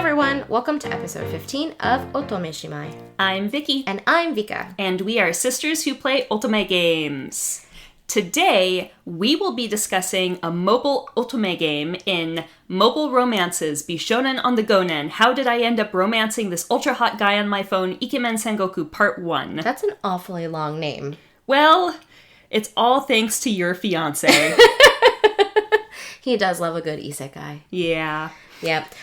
everyone, welcome to episode 15 of Otome Shimai. I'm Vki. And I'm Vka. And we are sisters who play Otome games. Today, we will be discussing a mobile Otome game in Mobile Romances, Bishounen on the Go-nen. How did I end up romancing this ultra-hot guy on my phone, Ikemen Sengoku Part 1. That's an awfully long name. Well, it's all thanks to your fiancé. He does love a good isekai. Yeah. Yep.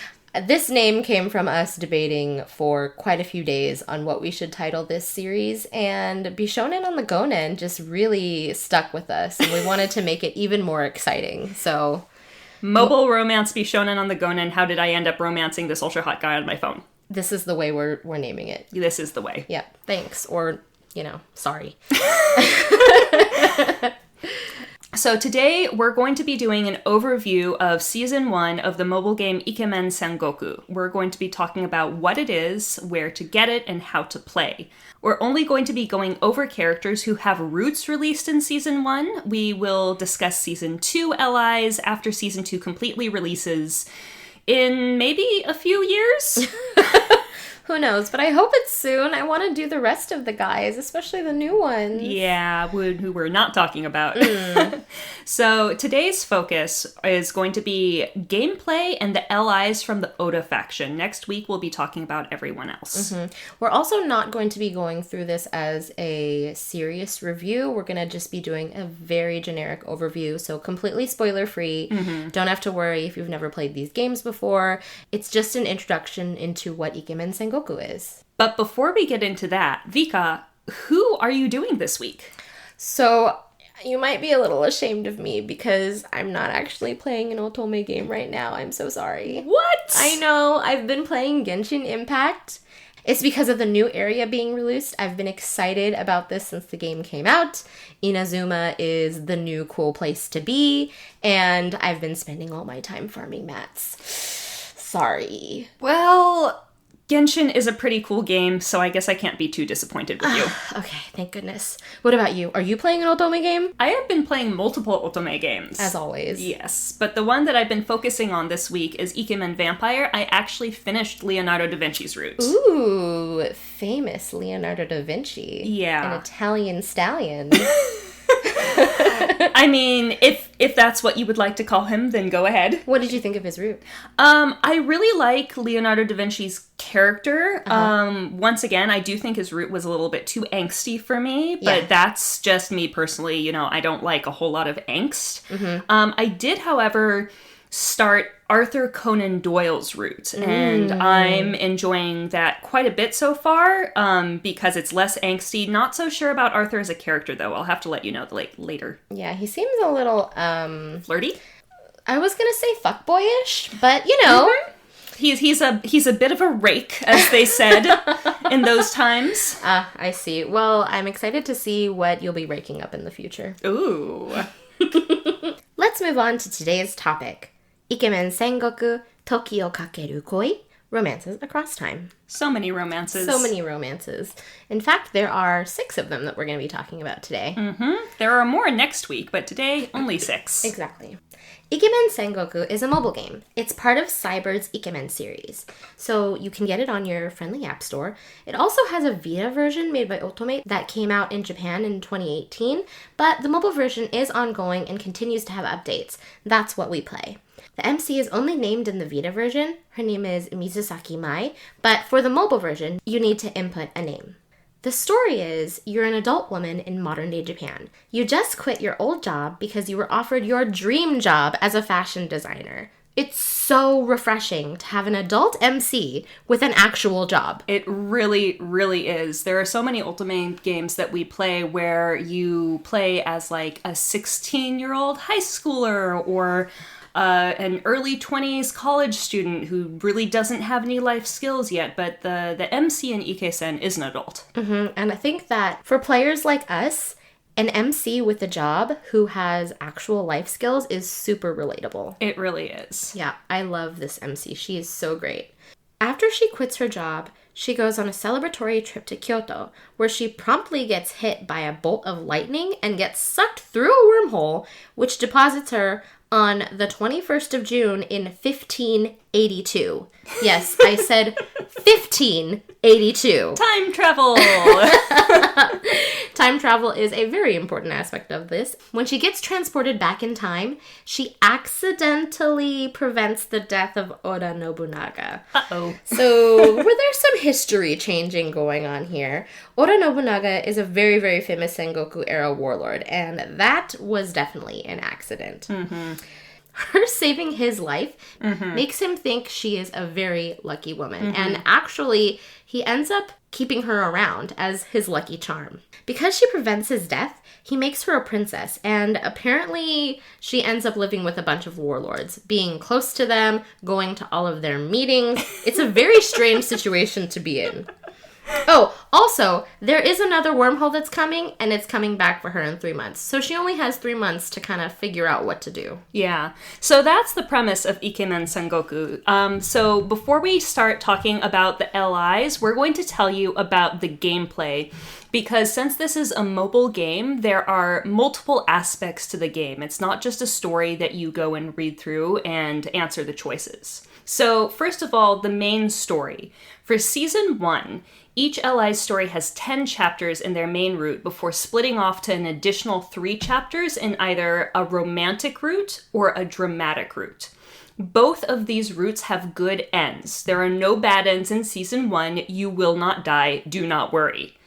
This name came from us debating for quite a few days on what we should title this series, and Bishounen on the Go-nen just really stuck with us, and we wanted to make it even more exciting, so... Mobile romance Bishounen on the Go-nen. How did I end up romancing this ultra-hot guy on my phone? This is the way we're naming it. This is the way. Yep. Thanks. Or, sorry. So today, we're going to be doing an overview of Season 1 of the mobile game Ikemen Sengoku. We're going to be talking about what it is, where to get it, and how to play. We're only going to be going over characters who have roots released in Season 1. We will discuss Season 2 LIs after Season 2 completely releases in maybe a few years. Who knows? But I hope it's soon. I want to do the rest of the guys, especially the new ones. Yeah, who we're not talking about. So today's focus is going to be gameplay and the LIs from the Oda faction. Next week, we'll be talking about everyone else. Mm-hmm. We're also not going to be going through this as a serious review. We're going to just be doing a very generic overview, so completely spoiler-free. Mm-hmm. Don't have to worry if you've never played these games before. It's just an introduction into what Ikemen Sengoku is. But before we get into that, Vka, who are you doing this week? So, you might be a little ashamed of me because I'm not actually playing an Otome game right now. I'm so sorry. What? I know. I've been playing Genshin Impact. It's because of the new area being released. I've been excited about this since the game came out. Inazuma is the new cool place to be, and I've been spending all my time farming mats. Sorry. Well, Genshin is a pretty cool game, so I guess I can't be too disappointed with you. Okay, thank goodness. What about you? Are you playing an Otome game? I have been playing multiple Otome games. As always. Yes, but the one that I've been focusing on this week is Ikemen Vampire. I actually finished Leonardo da Vinci's route. Ooh, famous Leonardo da Vinci. Yeah. An Italian stallion. I mean, if that's what you would like to call him, then go ahead. What did you think of his route? I really like Leonardo da Vinci's character. Once again, I do think his route was a little bit too angsty for me, but that's just me personally. I don't like a whole lot of angst. Mm-hmm. I did, however, start Arthur Conan Doyle's route, and I'm enjoying that quite a bit so far, because it's less angsty. Not so sure about Arthur as a character, though. I'll have to let you know later. Yeah, he seems a little, flirty? I was gonna say fuckboyish, but, Mm-hmm. He's a bit of a rake, as they said in those times. I see. Well, I'm excited to see what you'll be raking up in the future. Ooh. Let's move on to today's topic. Ikemen Sengoku, Toki o Kakeru Koi, romances across time. So many romances. So many romances. In fact, there are 6 of them that we're going to be talking about today. Mm-hmm. There are more next week, but today, only 6. Exactly. Ikemen Sengoku is a mobile game. It's part of Cyber's Ikemen series, so you can get it on your friendly app store. It also has a Vita version made by Otome that came out in Japan in 2018, but the mobile version is ongoing and continues to have updates. That's what we play. The MC is only named in the Vita version. Her name is Mizusaki Mai, but for the mobile version, you need to input a name. The story is, you're an adult woman in modern-day Japan. You just quit your old job because you were offered your dream job as a fashion designer. It's so refreshing to have an adult MC with an actual job. It really, really is. There are so many Otome games that we play where you play as like a 16-year-old high schooler or an early 20s college student who really doesn't have any life skills yet, but the MC in Ike-sen is an adult. Mm-hmm. And I think that for players like us, an MC with a job who has actual life skills is super relatable. It really is. Yeah, I love this MC. She is so great. After she quits her job, she goes on a celebratory trip to Kyoto, where she promptly gets hit by a bolt of lightning and gets sucked through a wormhole, which deposits her on the 21st of June in 15 1582. Yes, I said 1582. Time travel! Time travel is a very important aspect of this. When she gets transported back in time, she accidentally prevents the death of Oda Nobunaga. Uh-oh. So, there's some history changing going on here. Oda Nobunaga is a very, very famous Sengoku-era warlord, and that was definitely an accident. Mm-hmm. Her saving his life makes him think she is a very lucky woman. And actually, he ends up keeping her around as his lucky charm. Because she prevents his death, he makes her a princess. And apparently, she ends up living with a bunch of warlords, being close to them, going to all of their meetings. It's a very strange situation to be in. Oh, also, there is another wormhole that's coming, and it's coming back for her in 3 months. So she only has 3 months to kind of figure out what to do. Yeah. So that's the premise of Ikemen Sengoku. So before we start talking about the LIs, we're going to tell you about the gameplay. Because since this is a mobile game, there are multiple aspects to the game. It's not just a story that you go and read through and answer the choices. So first of all, the main story. For Season 1, each LI's story has 10 chapters in their main route before splitting off to an additional 3 chapters in either a romantic route or a dramatic route. Both of these routes have good ends. There are no bad ends in Season 1. You will not die. Do not worry.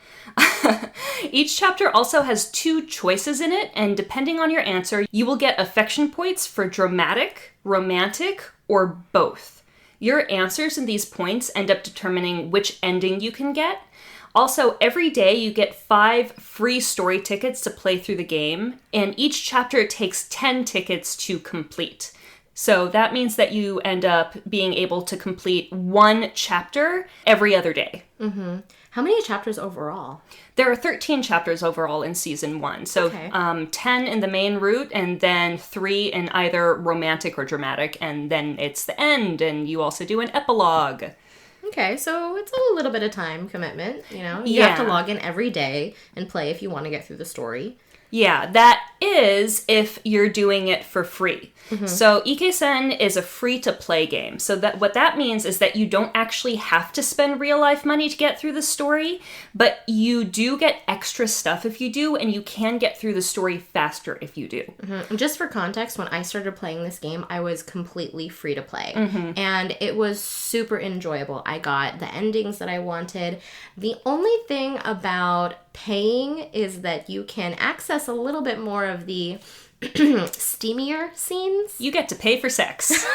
Each chapter also has 2 choices in it, and depending on your answer, you will get affection points for dramatic, romantic, or both. Your answers in these points end up determining which ending you can get. Also, every day you get 5 free story tickets to play through the game, and each chapter takes 10 tickets to complete. So that means that you end up being able to complete 1 chapter every other day. Mm-hmm. How many chapters overall? There are 13 chapters overall in Season 1. So 10 in the main route, and then 3 in either romantic or dramatic, and then it's the end, and you also do an epilogue. Okay, so it's a little bit of time commitment, you know? You have to log in every day and play if you want to get through the story. Yeah, that is if you're doing it for free. Mm-hmm. So Ike-sen is a free-to-play game. So that what that means is that you don't actually have to spend real-life money to get through the story, but you do get extra stuff if you do, and you can get through the story faster if you do. Mm-hmm. Just for context, when I started playing this game, I was completely free-to-play, and it was super enjoyable. I got the endings that I wanted. The only thing about paying is that you can access a little bit more of the steamier scenes. You get to pay for sex.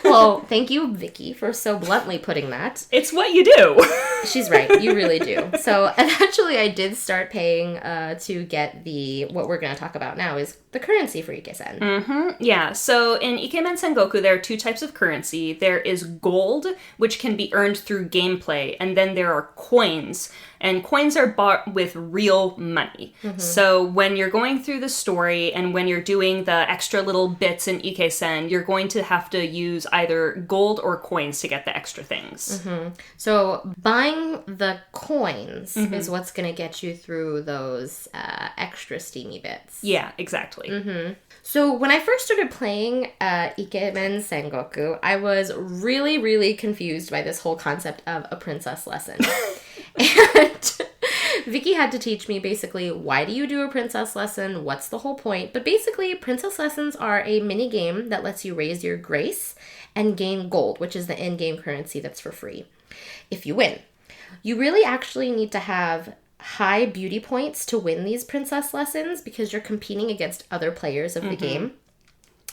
Well, thank you, Vki, for so bluntly putting that. It's what you do. She's right. You really do. So eventually I did start paying to get what we're going to talk about now is the currency for Ike-sen. Mm-hmm. Yeah. So in Ikemen Sengoku, there are 2 types of currency. There is gold, which can be earned through gameplay, and then there are coins. And coins are bought with real money. Mm-hmm. So when you're going through the story and when you're doing the extra little bits in Ike-sen, you're going to have to use either gold or coins to get the extra things. Mm-hmm. So buying the coins is what's going to get you through those extra steamy bits. Yeah, exactly. Mm-hmm. So when I first started playing Ikemen Sengoku, I was really, really confused by this whole concept of a princess lesson. And Vki had to teach me basically, why do you do a princess lesson? What's the whole point? But basically, princess lessons are a mini game that lets you raise your grace and gain gold, which is the in-game currency that's for free if you win. You really actually need to have high beauty points to win these princess lessons because you're competing against other players of the game.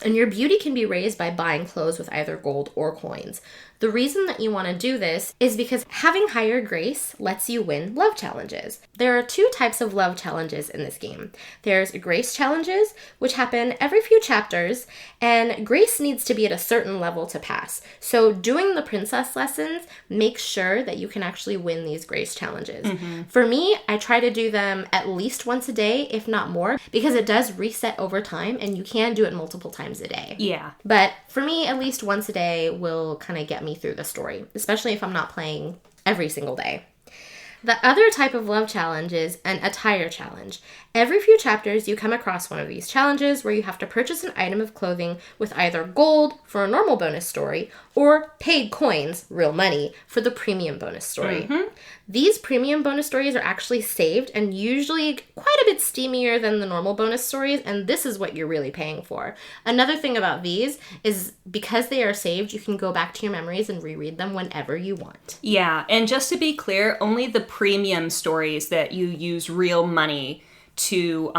And your beauty can be raised by buying clothes with either gold or coins. The reason that you want to do this is because having higher grace lets you win love challenges. There are 2 types of love challenges in this game. There's grace challenges, which happen every few chapters, and grace needs to be at a certain level to pass. So doing the princess lessons makes sure that you can actually win these grace challenges. For me, I try to do them at least once a day, if not more, because it does reset over time, and you can do it multiple times a day. Yeah. But for me, at least once a day will kind of get me through the story, especially if I'm not playing every single day. The other type of love challenge is an attire challenge. Every few chapters, you come across one of these challenges where you have to purchase an item of clothing with either gold for a normal bonus story or paid coins, real money, for the premium bonus story. These premium bonus stories are actually saved and usually quite a bit steamier than the normal bonus stories, and this is what you're really paying for. Another thing about these is because they are saved, you can go back to your memories and reread them whenever you want. Yeah, and just to be clear, only the premium stories that you use real money to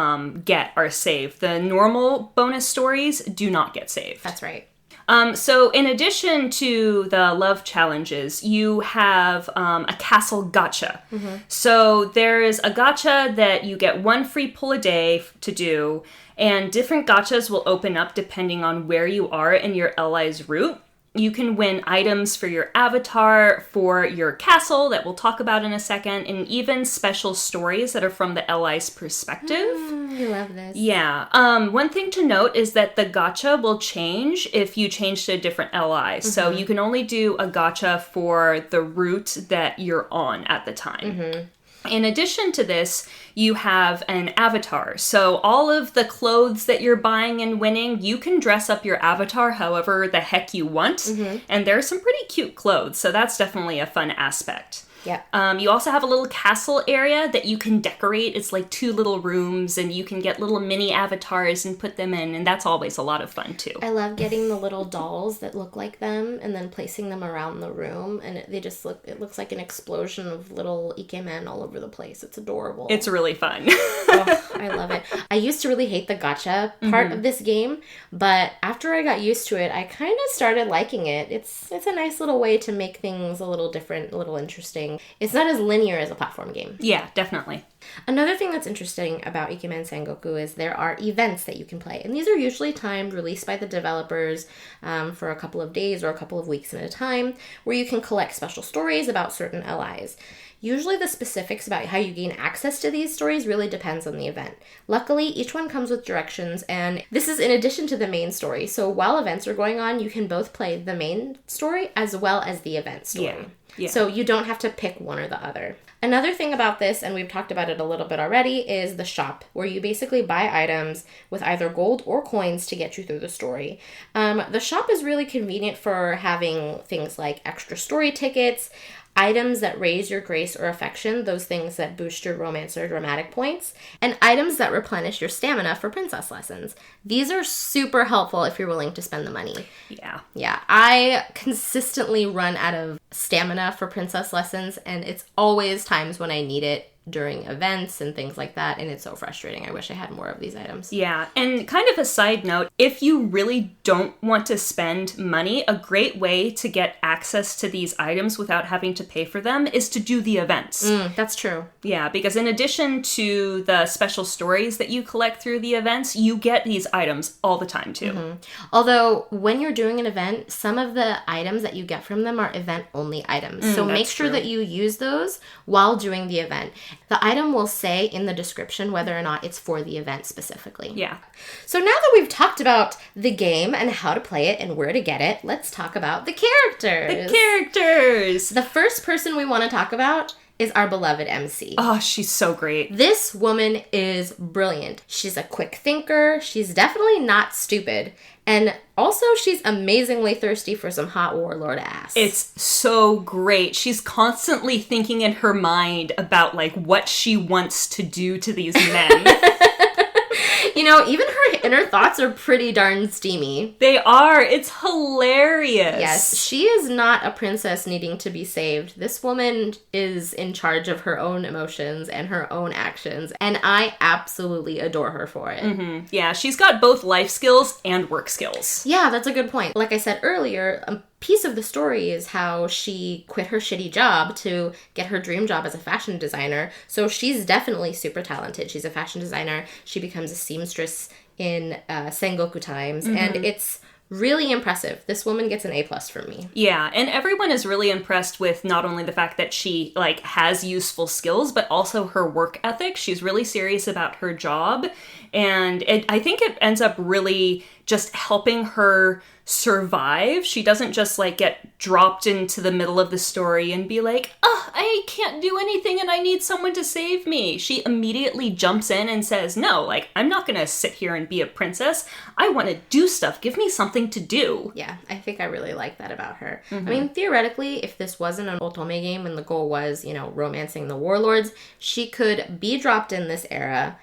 get are saved. The normal bonus stories do not get saved. That's right. So in addition to the love challenges, you have a castle gacha. So there is a gacha that you get one free pull a day to do, and different gachas will open up depending on where you are in your ally's route. You can win items for your avatar, for your castle that we'll talk about in a second, and even special stories that are from the ally's perspective. I love this. Yeah. One thing to note is that the gacha will change if you change to a different ally. So you can only do a gacha for the route that you're on at the time. In addition to this, you have an avatar. So all of the clothes that you're buying and winning, you can dress up your avatar however the heck you want. And there's some pretty cute clothes, so that's definitely a fun aspect. Yeah. You also have a little castle area that you can decorate. It's like 2 little rooms, and you can get little mini avatars and put them in, and that's always a lot of fun too. I love getting the little dolls that look like them and then placing them around the room, and it looks like an explosion of little Ikemen all over the place. It's adorable. It's really fun. Oh, I love it. I used to really hate the gacha part of this game, but after I got used to it, I kind of started liking it. It's a nice little way to make things a little different, a little interesting. It's not as linear as a platform game. Yeah, definitely. Another thing that's interesting about Ikemen Sengoku is there are events that you can play. And these are usually timed, released by the developers for a couple of days or a couple of weeks at a time, where you can collect special stories about certain allies. Usually the specifics about how you gain access to these stories really depends on the event. Luckily, each one comes with directions, and this is in addition to the main story. So while events are going on, you can both play the main story as well as the event story. Yeah. So you don't have to pick one or the other. Another thing about this, and we've talked about it a little bit already, is the shop, where you basically buy items with either gold or coins to get you through the story. The shop is really convenient for having things like extra story tickets, items that raise your grace or affection, those things that boost your romance or dramatic points, and items that replenish your stamina for princess lessons. These are super helpful if you're willing to spend the money. Yeah, I consistently run out of stamina for princess lessons, and it's always times when I need it during events and things like that, and it's so frustrating. I wish I had more of these items. Yeah, and kind of a side note, if you really don't want to spend money, a great way to get access to these items without having to pay for them is to do the events. That's true. Yeah, because in addition to the special stories that you collect through the events, you get these items all the time too. Although, when you're doing an event, some of the items that you get from them are event-only items. So make sure that you use those while doing the event. The item will say in the description whether or not it's for the event specifically. Yeah. So now that we've talked about the game and how to play it and where to get it, let's talk about the characters. The first person we want to talk about is our beloved MC. Oh, she's so great. This woman is brilliant. She's a quick thinker. She's definitely not stupid. And also, she's amazingly thirsty for some hot warlord ass. It's so great. She's constantly thinking in her mind about, like, what she wants to do to these men. You know, even her inner thoughts are pretty darn steamy. They are. It's hilarious. Yes, she is not a princess needing to be saved. This woman is in charge of her own emotions and her own actions, and I absolutely adore her for it. Yeah, she's got both life skills and work skills. Yeah, that's a good point. Like I said earlier, a piece of the story is how she quit her shitty job to get her dream job as a fashion designer. So she's definitely super talented. She's a fashion designer. She becomes a seamstress in Sengoku times, and it's really impressive. This woman gets an A+ from me. Yeah, and everyone is really impressed with not only the fact that she, has useful skills, but also her work ethic. She's really serious about her job, And I think it ends up really just helping her survive. She doesn't just like get dropped into the middle of the story and be like, oh, I can't do anything and I need someone to save me. She immediately jumps in and says, no, like, I'm not gonna sit here and be a princess. I want to do stuff. Give me something to do. Yeah, I think I really like that about her. I mean, theoretically, if this wasn't an Otome game and the goal was, you know, romancing the warlords, she could be dropped in this era,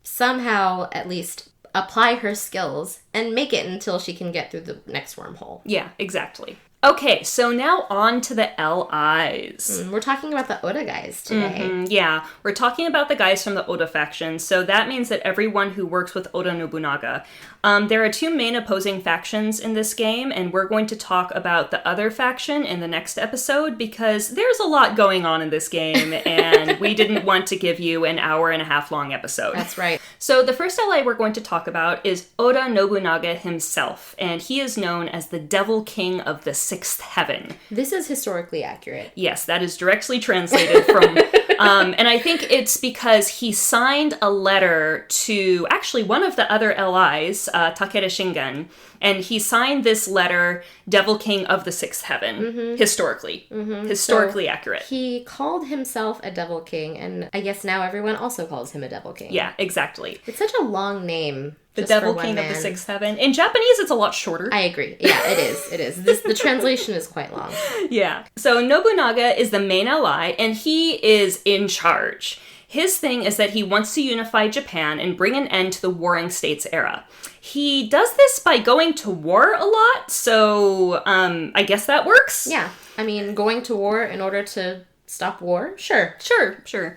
somehow at least apply her skills and make it until she can get through the next wormhole. Yeah, exactly. Okay, so now on to the LIs. We're talking about the Oda guys today. Yeah, we're talking about the guys from the Oda faction, so that means that everyone who works with Oda Nobunaga. There are 2 main opposing factions in this game, and we're going to talk about the other faction in the next episode, because there's a lot going on in this game, and we didn't want to give you an hour-and-a-half long episode. That's right. So the first LI we're going to talk about is Oda Nobunaga himself, and he is known as the Devil King of the Sixth Heaven. This is historically accurate. Yes, that is directly translated from... and I think it's because he signed a letter to actually one of the other LIs, Takeda Shingen, and he signed this letter, Devil King of the Sixth Heaven, historically. Historically accurate. He called himself a Devil King, and I guess now everyone also calls him a Devil King. Yeah, exactly. It's such a long name. The Devil King of the Sixth Heaven. In Japanese, it's a lot shorter. I agree. Yeah, it is. It is. The translation is quite long. Yeah. So Nobunaga is the main ally, and he is in charge. His thing is that he wants to unify Japan and bring an end to the Warring States era. He does this by going to war a lot, so I guess that works. Yeah. I mean, going to war in order to stop war? Sure. Sure.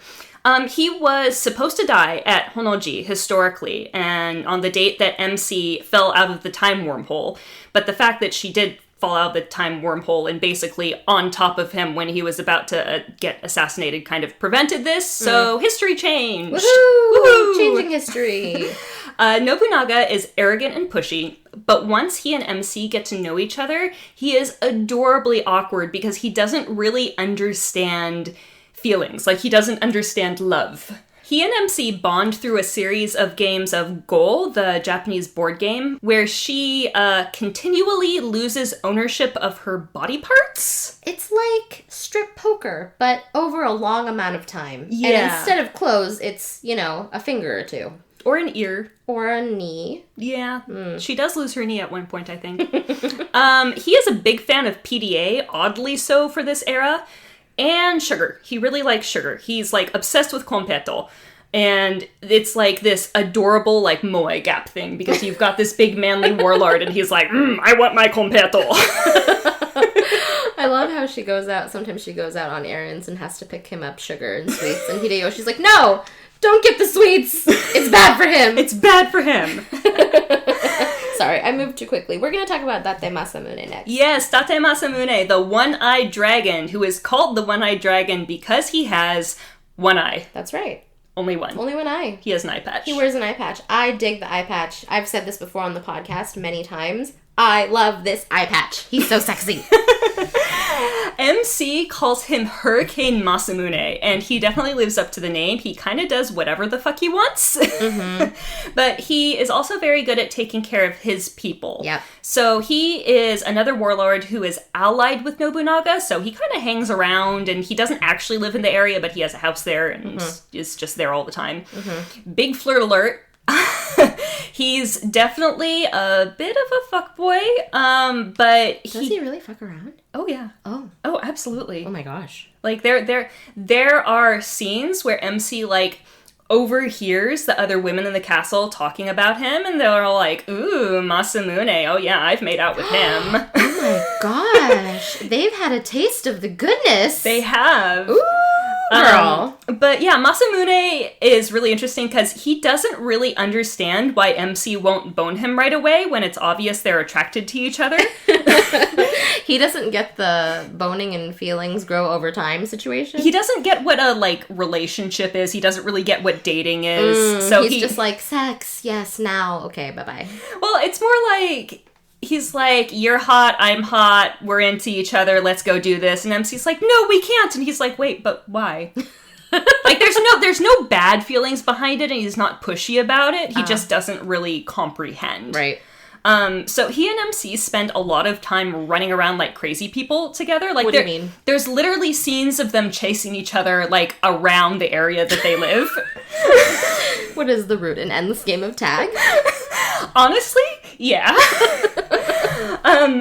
He was supposed to die at Honnoji, historically, and on the date that MC fell out of the time wormhole. But the fact that she did fall out of the time wormhole and basically on top of him when he was about to get assassinated kind of prevented this, so history changed! Woohoo! Changing history! Nobunaga is arrogant and pushy, but once he and MC get to know each other, he is adorably awkward because he doesn't really understand feelings. Like, he doesn't understand love. He and MC bond through a series of games of Go, the Japanese board game, where she continually loses ownership of her body parts. It's like strip poker, but over a long amount of time. Yeah. And instead of clothes, it's, you know, a finger or two. Or an ear. Or a knee. Yeah. She does lose her knee at one point, I think. He is a big fan of PDA, oddly so for this era. And sugar. He really likes sugar. He's, like, obsessed with kompeto. And it's, like, this adorable, like, moe gap thing. Because you've got this big manly warlord, and he's like, I want my kompeto. I love how she goes out. Sometimes she goes out on errands and has to pick him up sugar and sweets. And Hideyoshi's like, no! Don't get the sweets! It's bad for him! It's bad for him! Sorry, I moved too quickly. We're going to talk about Date Masamune next. Yes, Date Masamune, the one-eyed dragon, who is called the one-eyed dragon because he has one eye. That's right. Only one. Only one eye. He has an eye patch. He wears an eye patch. I dig the eye patch. I've said this before on the podcast many times. I love this eye patch. He's so sexy. MC calls him Hurricane Masamune, and he definitely lives up to the name. He kind of does whatever the fuck he wants. But he is also very good at taking care of his people. Yep. So he is another warlord who is allied with Nobunaga, so he kind of hangs around, and he doesn't actually live in the area, but he has a house there and is just there all the time. Big flirt alert. He's definitely a bit of a fuckboy, but Does he really fuck around? Oh, yeah. Oh, absolutely. Oh my gosh. Like, there are scenes where MC, like, overhears the other women in the castle talking about him, and they're all like, ooh, Masamune, oh yeah, I've made out with him. Oh my gosh. They've had a taste of the goodness. They have. Ooh, girl. But yeah, Masamune is really interesting because he doesn't really understand why MC won't bone him right away when it's obvious they're attracted to each other. He doesn't get the boning and feelings grow over time situation. He doesn't get what a, like, relationship is. He doesn't really get what dating is. So he's just like, sex, yes, now, okay, bye-bye. Well, it's more like, he's like, you're hot, I'm hot, we're into each other, let's go do this. And MC's like, no, we can't. And he's like, wait, but why? Like, there's no bad feelings behind it, and he's not pushy about it. He just doesn't really comprehend. Right. So he and MC spend a lot of time running around like crazy people together. Like, what do you mean? There's literally scenes of them chasing each other, like, around the area that they live. What is the root and endless game of tag? Honestly, yeah.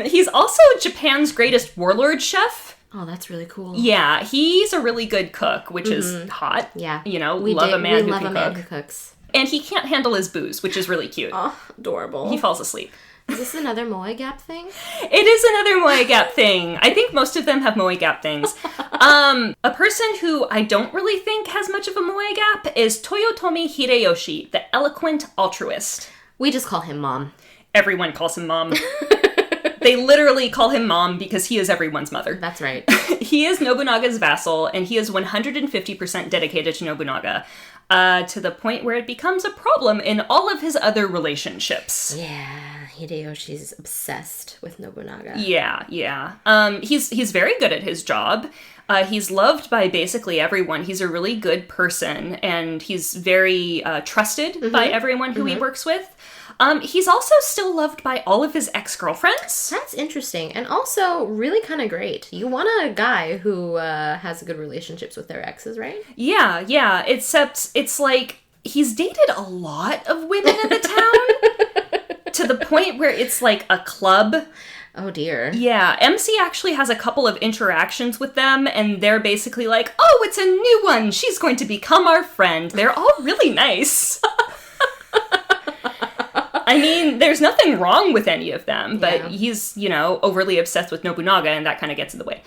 He's also Japan's greatest warlord chef. Oh, that's really cool. Yeah, he's a really good cook, which is hot. Yeah. You know, we love a man who cooks. And he can't handle his booze, which is really cute. Oh, adorable. He falls asleep. Is this another Moe Gap thing? It is another Moe Gap thing. I think most of them have Moe Gap things. A person who I don't really think has much of a Moe Gap is Toyotomi Hideyoshi, the eloquent altruist. We just call him Mom. Everyone calls him Mom. They literally call him Mom because he is everyone's mother. That's right. He is Nobunaga's vassal, and he is 150% dedicated to Nobunaga, to the point where it becomes a problem in all of his other relationships. Yeah, Hideyoshi's obsessed with Nobunaga. Yeah. He's very good at his job. He's loved by basically everyone. He's a really good person, and he's very trusted by everyone who he works with. He's also still loved by all of his ex-girlfriends. That's interesting, and also really kind of great. You want a guy who has good relationships with their exes, right? Yeah, except it's like he's dated a lot of women in the town to the point where it's like a club. Oh dear. Yeah, MC actually has a couple of interactions with them, and they're basically like, oh, it's a new one. She's going to become our friend. They're all really nice. I mean, there's nothing wrong with any of them, but he's, overly obsessed with Nobunaga, and that kind of gets in the way.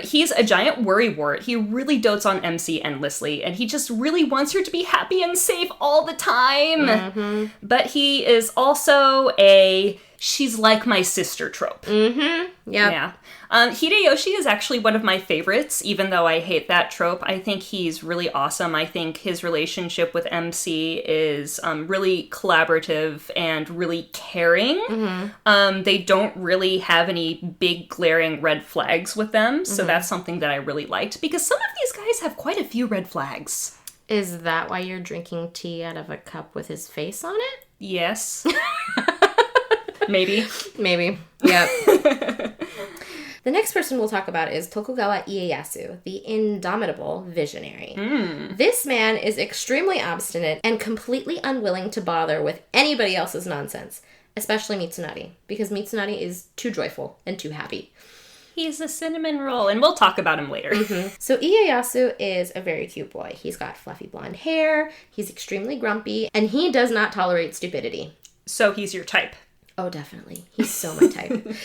He's a giant worrywart. He really dotes on MC endlessly, and he just really wants her to be happy and safe all the time. But he is also a she's like my sister trope. Yeah. Hideyoshi is actually one of my favorites, even though I hate that trope. I think he's really awesome. I think his relationship with MC is really collaborative and really caring. They don't really have any big glaring red flags with them, so that's something that I really liked, because some of these guys have quite a few red flags. Is that why you're drinking tea out of a cup with his face on it? Yes. Maybe. Yep. The next person we'll talk about is Tokugawa Ieyasu, the indomitable visionary. This man is extremely obstinate and completely unwilling to bother with anybody else's nonsense, especially Mitsunari, because Mitsunari is too joyful and too happy. He's a cinnamon roll, and we'll talk about him later. So Ieyasu is a very cute boy. He's got fluffy blonde hair, he's extremely grumpy, and he does not tolerate stupidity. So he's your type. Oh, definitely. He's so my type.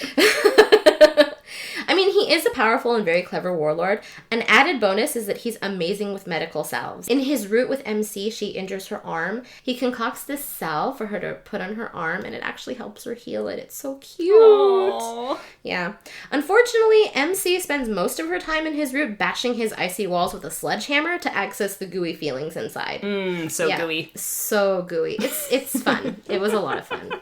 I mean, he is a powerful and very clever warlord. An added bonus is that he's amazing with medical salves. In his route with MC, she injures her arm. He concocts this salve for her to put on her arm, and it actually helps her heal it. It's so cute. Aww. Yeah. Unfortunately, MC spends most of her time in his route bashing his icy walls with a sledgehammer to access the gooey feelings inside. Gooey. So gooey. It's fun. It was a lot of fun.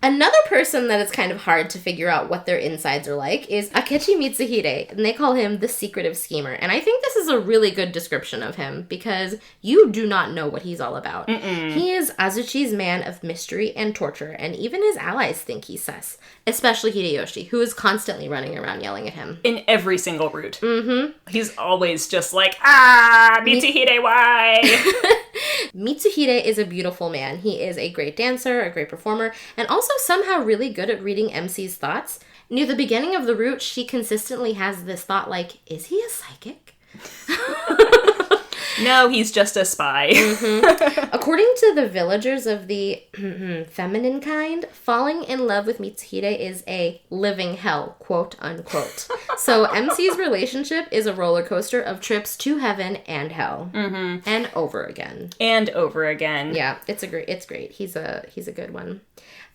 Another person that it's kind of hard to figure out what their insides are like is Akechi Mitsuhide, and they call him the secretive schemer. And I think this is a really good description of him, because you do not know what he's all about. He is Azuchi's man of mystery and torture, and even his allies think he's sus. Especially Hideyoshi, who is constantly running around yelling at him. In every single route. He's always just like, Mitsuhide, why? Mitsuhide is a beautiful man. He is a great dancer, a great performer, and also somehow really good at reading MC's thoughts. Near the beginning of the route, she consistently has this thought like, is he a psychic? No, he's just a spy. According to the villagers of the feminine kind, falling in love with Mitsuhide is a living hell, quote unquote. So MC's relationship is a roller coaster of trips to heaven and hell. And over again. And over again. Yeah, it's great. He's a good one.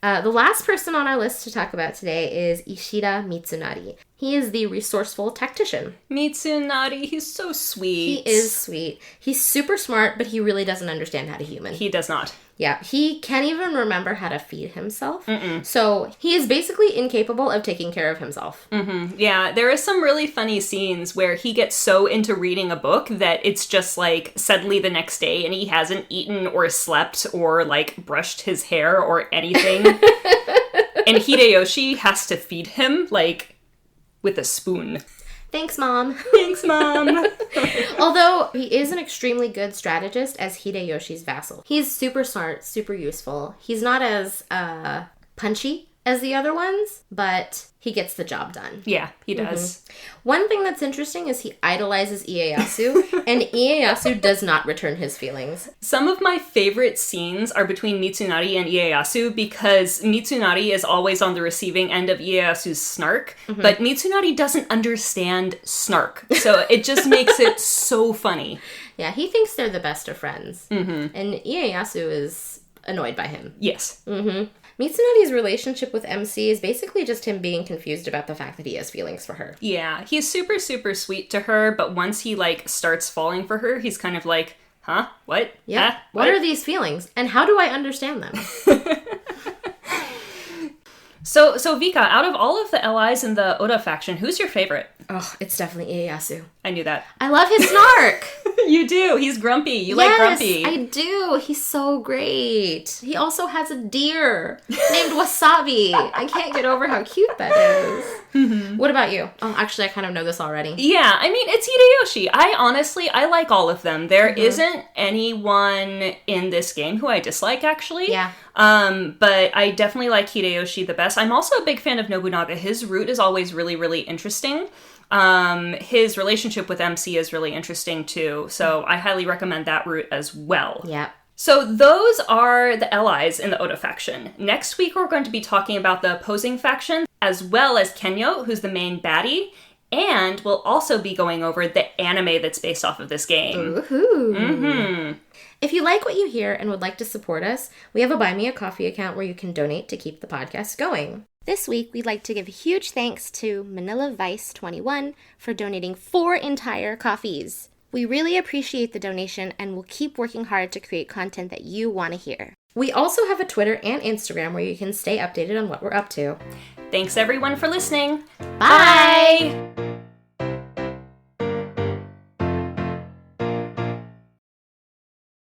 The last person on our list to talk about today is Ishida Mitsunari. He is the resourceful tactician. Mitsunari, he's so sweet. He is sweet. He's super smart, but he really doesn't understand how to human. He does not. Yeah, he can't even remember how to feed himself. So he is basically incapable of taking care of himself. Yeah, there are some really funny scenes where he gets so into reading a book that it's just like suddenly the next day and he hasn't eaten or slept or like brushed his hair or anything. And Hideyoshi has to feed him like with a spoon. Thanks, Mom. Thanks, Mom. Although he is an extremely good strategist as Hideyoshi's vassal. He's super smart, super useful. He's not as punchy as the other ones, but he gets the job done. Yeah, he does. One thing that's interesting is he idolizes Ieyasu, and Ieyasu does not return his feelings. Some of my favorite scenes are between Mitsunari and Ieyasu because Mitsunari is always on the receiving end of Ieyasu's snark, but Mitsunari doesn't understand snark, so it just makes it so funny. Yeah, he thinks they're the best of friends, and Ieyasu is annoyed by him. Yes. Mitsunari's relationship with MC is basically just him being confused about the fact that he has feelings for her. Yeah, he's super, super sweet to her, but once he, like, starts falling for her, he's kind of like, huh? What? Yeah. Huh? What are these feelings? And how do I understand them? So Vka, out of all of the allies in the Oda faction, who's your favorite? Oh, it's definitely Ieyasu. I knew that. I love his snark! You do. He's grumpy. You like grumpy. Yes, I do. He's so great. He also has a deer named Wasabi. I can't get over how cute that is. What about you? Oh, actually, I kind of know this already. Yeah, I mean, it's Hideyoshi. I like all of them. There isn't anyone in this game who I dislike, actually. Yeah. But I definitely like Hideyoshi the best. I'm also a big fan of Nobunaga. His route is always really, really interesting. His relationship with MC is really interesting too, so I highly recommend that route as well. Yeah. So those are the allies in the Oda faction. Next week we're going to be talking about the opposing faction, as well as Kenyo, who's the main baddie, and we'll also be going over the anime that's based off of this game. Woohoo! If you like what you hear and would like to support us, we have a Buy Me a Coffee account where you can donate to keep the podcast going. This week, we'd like to give a huge thanks to Manila Vice 21 for donating 4 entire coffees. We really appreciate the donation and will keep working hard to create content that you want to hear. We also have a Twitter and Instagram where you can stay updated on what we're up to. Thanks everyone for listening. Bye!